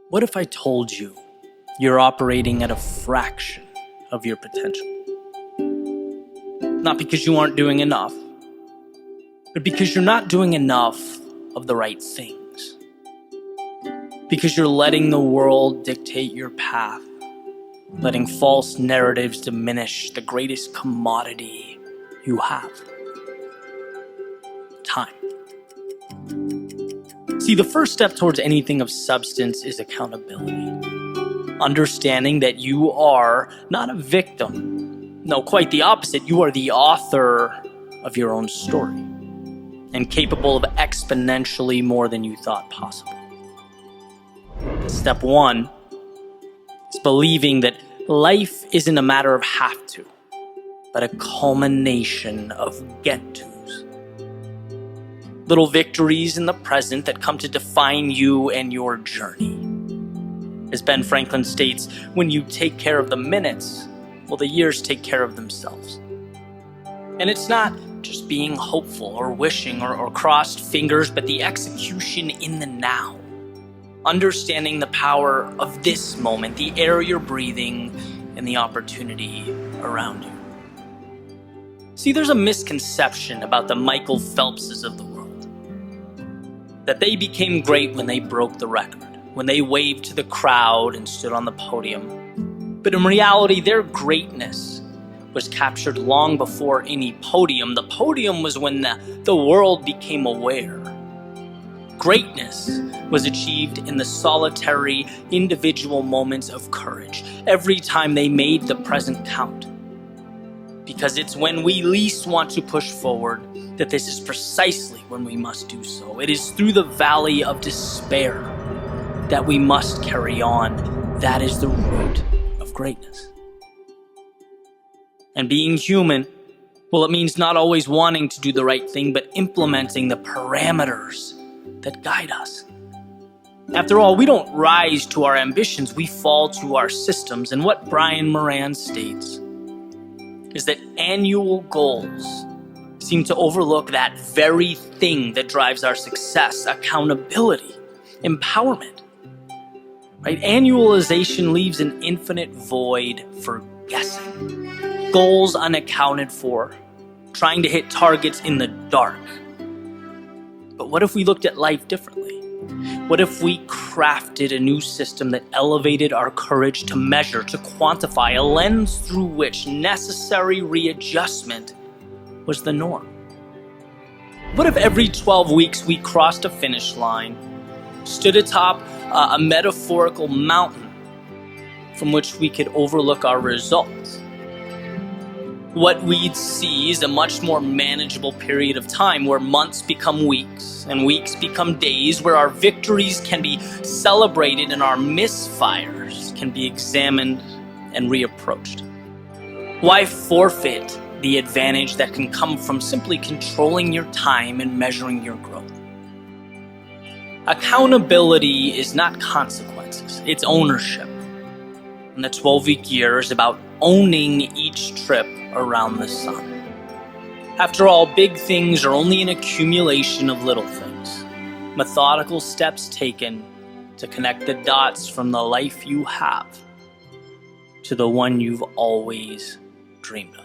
What if I told you you're operating at a fraction of your potential? Not because you aren't doing enough, but because you're not doing enough of the right things. Because you're letting the world dictate your path, letting false narratives diminish the greatest commodity you have: time. See, the first step towards anything of substance is accountability. Understanding that you are not a victim. No, quite the opposite. You are the author of your own story and capable of exponentially more than you thought possible. Step one is believing that life isn't a matter of have to, but a culmination of get tos. Little victories in the present that come to define you and your journey. As Ben Franklin states, when you take care of the minutes, well, the years take care of themselves. And it's not just being hopeful or wishing or crossed fingers, but the execution in the now. Understanding the power of this moment, the air you're breathing, and the opportunity around you. See, there's a misconception about the Michael Phelpses of the world. That they became great when they broke the record, when they waved to the crowd and stood on the podium. But in reality, their greatness was captured long before any podium. The podium was when the world became aware. Greatness was achieved in the solitary, individual moments of courage, every time they made the present count. Because it's when we least want to push forward that this is precisely when we must do so. It is through the valley of despair that we must carry on. That is the root of greatness. And being human, well, it means not always wanting to do the right thing, but implementing the parameters that guide us. After all, we don't rise to our ambitions, we fall to our systems. And what Moran states is that annual goals seem to overlook that very thing that drives our success: accountability, empowerment. Right? Annualization leaves an infinite void for guessing. Goals unaccounted for, trying to hit targets in the dark. But what if we looked at life differently? What if we crafted a new system that elevated our courage to measure, to quantify, a lens through which necessary readjustment was the norm? What if every 12 weeks we crossed a finish line, stood atop a metaphorical mountain from which we could overlook our results? What we'd see is a much more manageable period of time where months become weeks and weeks become days, where our victories can be celebrated and our misfires can be examined and reapproached. Why forfeit the advantage that can come from simply controlling your time and measuring your growth? Accountability is not consequences, it's ownership. And the 12-week year is about owning each trip around the sun. After all, big things are only an accumulation of little things, methodical steps taken to connect the dots from the life you have to the one you've always dreamed of.